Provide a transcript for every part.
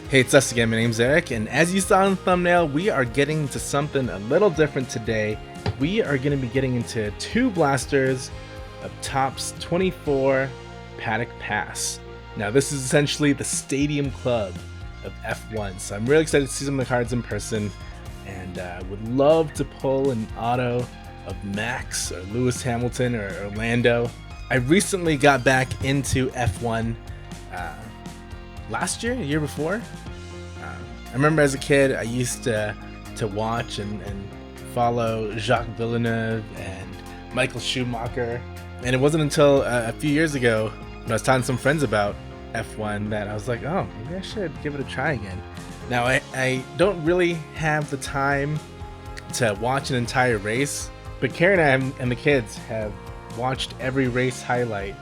Hey, it's us again. My name's Eric, and as you saw in the thumbnail, we are getting into something a little different today. We are going to be getting into two blasters of Topps 24 Paddock Pass. Now, this is essentially the Stadium Club of F1, so I'm really excited to see some of the cards in person, and would love to pull an auto of Max or Lewis Hamilton or Orlando. I recently got back into F1 last year, the year before. I remember as a kid, I used to watch and follow Jacques Villeneuve and Michael Schumacher, and it wasn't until a few years ago when I was telling some friends about F1 that I was like, oh, maybe I should give it a try again. Now, I don't really have the time to watch an entire race, but Carrie and I and the kids have watched every race highlight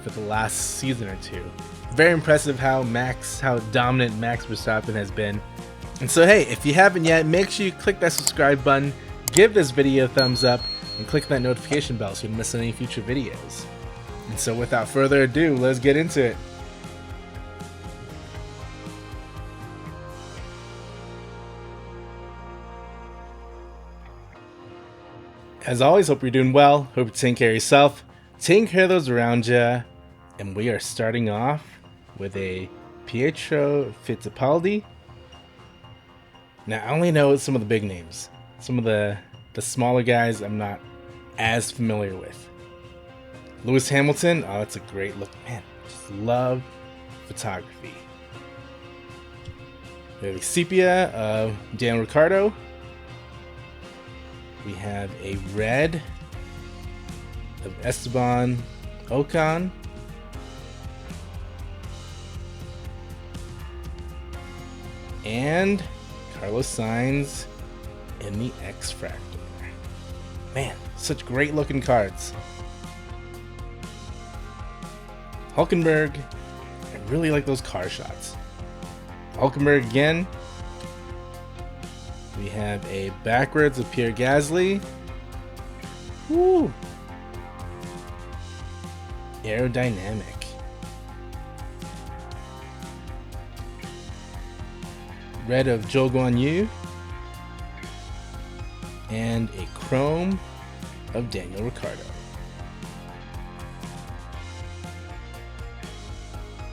for the last season or two. Very impressive how dominant Max Verstappen has been. And so hey, if you haven't yet, make sure you click that subscribe button, give this video a thumbs up, and click that notification bell so you don't miss any future videos. And so without further ado, let's get into it. As always, hope you're doing well, hope you're taking care of yourself, taking care of those around you, and we are starting off with a Pietro Fittipaldi. Now, I only know some of the big names. Some of the smaller guys I'm not as familiar with. Lewis Hamilton, oh, that's a great look. Man, just love photography. We have a sepia of Daniel Ricciardo. We have a red of Esteban Ocon. And Carlos Sainz in the X Fractor. Man, such great looking cards. Hulkenberg, I really like those car shots. Hulkenberg again. We have a backwards of Pierre Gasly. Woo! Aerodynamic. Red of Zhou Guanyu, and a chrome of Daniel Ricciardo.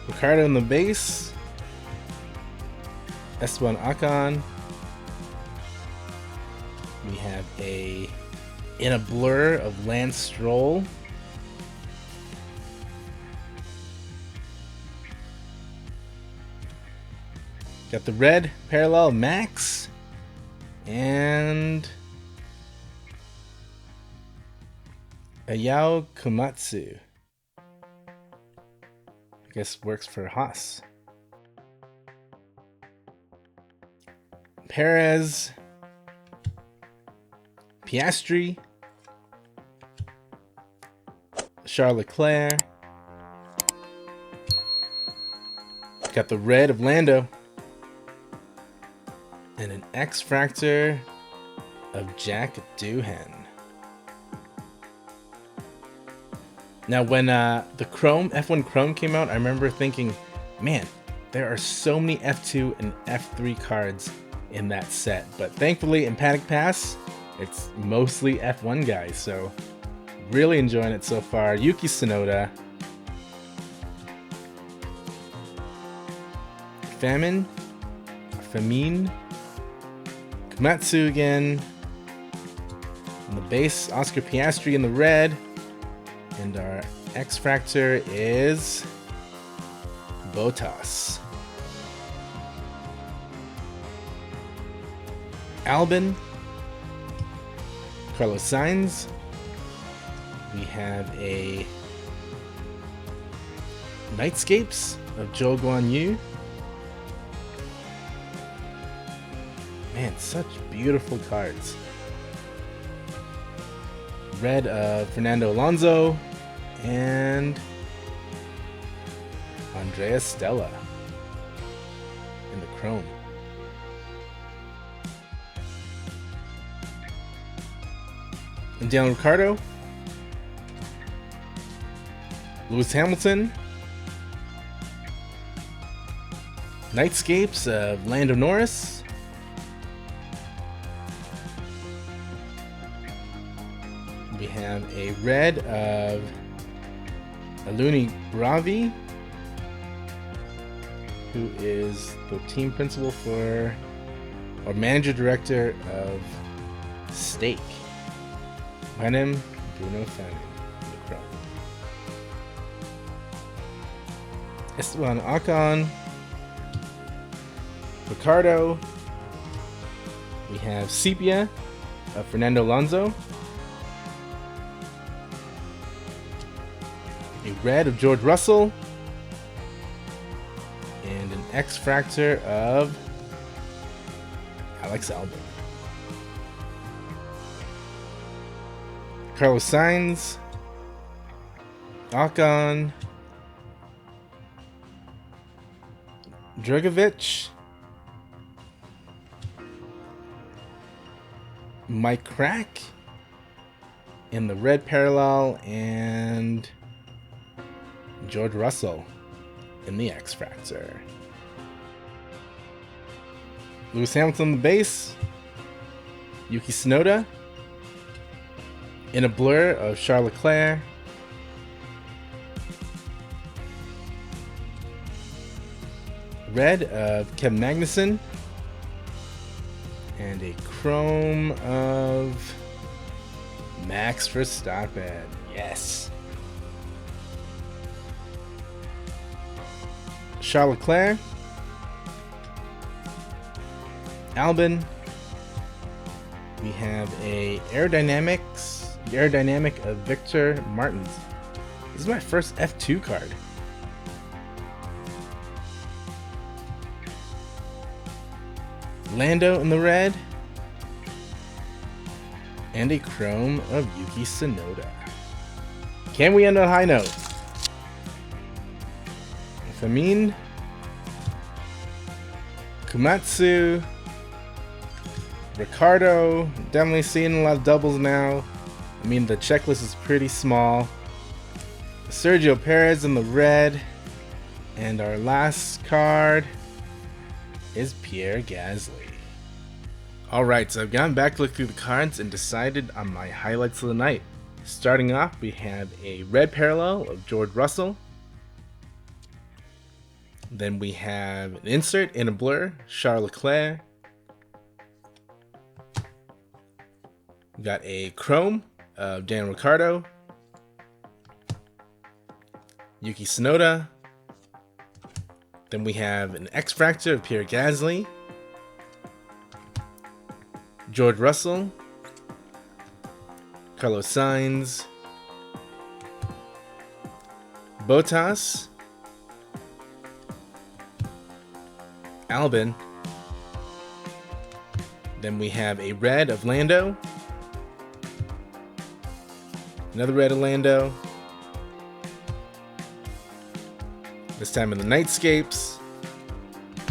Ricciardo in the base, Esteban Ocon. We have in a blur of Lance Stroll. Got the red parallel Max and Ayao Komatsu. I guess works for Haas. Perez, Piastri, Charles Leclerc. Got the red of Lando. And an X Fractor of Jack Doohan. Now, when the Chrome F1 Chrome came out, I remember thinking, man, there are so many F2 and F3 cards in that set. But thankfully, in Paddock Pass, it's mostly F1 guys. So really enjoying it so far. Yuki Tsunoda, Famine, Komatsu again. On the base, Oscar Piastri in the red. And our X-Fractor is Bottas. Albon, Carlos Sainz. We have a Nightscapes of Zhou Guanyu. Man, such beautiful cards. Red of Fernando Alonso and Andrea Stella in the chrome. And Daniel Ricciardo, Lewis Hamilton, Nightscapes of Lando Norris, we have a red of Aluni Ravi, who is the team principal for, or manager director of Stake. Behind him, Bruno Fanning in the crowd. Esteban Ocon, Ricardo. We have Sepia of Fernando Alonso. A red of George Russell. And an X-Fractor of Alex Albon. Carlos Sainz, Ocon, Dragovic, Mike Crack in the red parallel, and George Russell in the X-Fractor. Lewis Hamilton on the base, Yuki Tsunoda, in a blur of Charles Leclerc, red of Kevin Magnussen, and a chrome of Max Verstappen. Yes. Charles Leclerc, Albon. We have a aerodynamic of Victor Martins. This is my first F2 card. Lando in the red. And a chrome of Yuki Tsunoda. Can we end on a high note? Famine, Komatsu, Ricardo. Definitely seeing a lot of doubles now. I mean, the checklist is pretty small. Sergio Perez in the red. And our last card is Pierre Gasly. Alright, so I've gone back to look through the cards and decided on my highlights of the night. Starting off, we have a red parallel of George Russell. Then we have an insert in a blur, Charles Leclerc. We got a chrome of Daniel Ricciardo, Yuki Tsunoda. Then we have an X-Fractor of Pierre Gasly, George Russell, Carlos Sainz, Bottas, Albon. Then we have a red of Lando, another red of Lando, this time in the Nightscapes.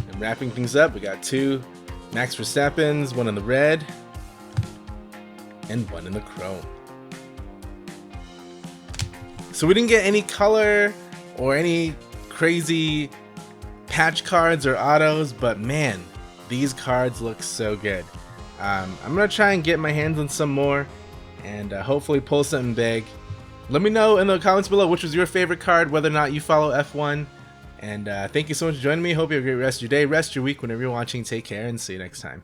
And wrapping things up, we got two Max Verstappens, one in the red and one in the chrome. So we didn't get any color or any crazy patch cards or autos, but man, these cards look so good. I'm gonna try and get my hands on some more and hopefully pull something big. Let me know in the comments below which was your favorite card, whether or not you follow F1. And thank you so much for joining me. Hope you have a great rest of your day, rest of your week, whenever you're watching. Take care and see you next time.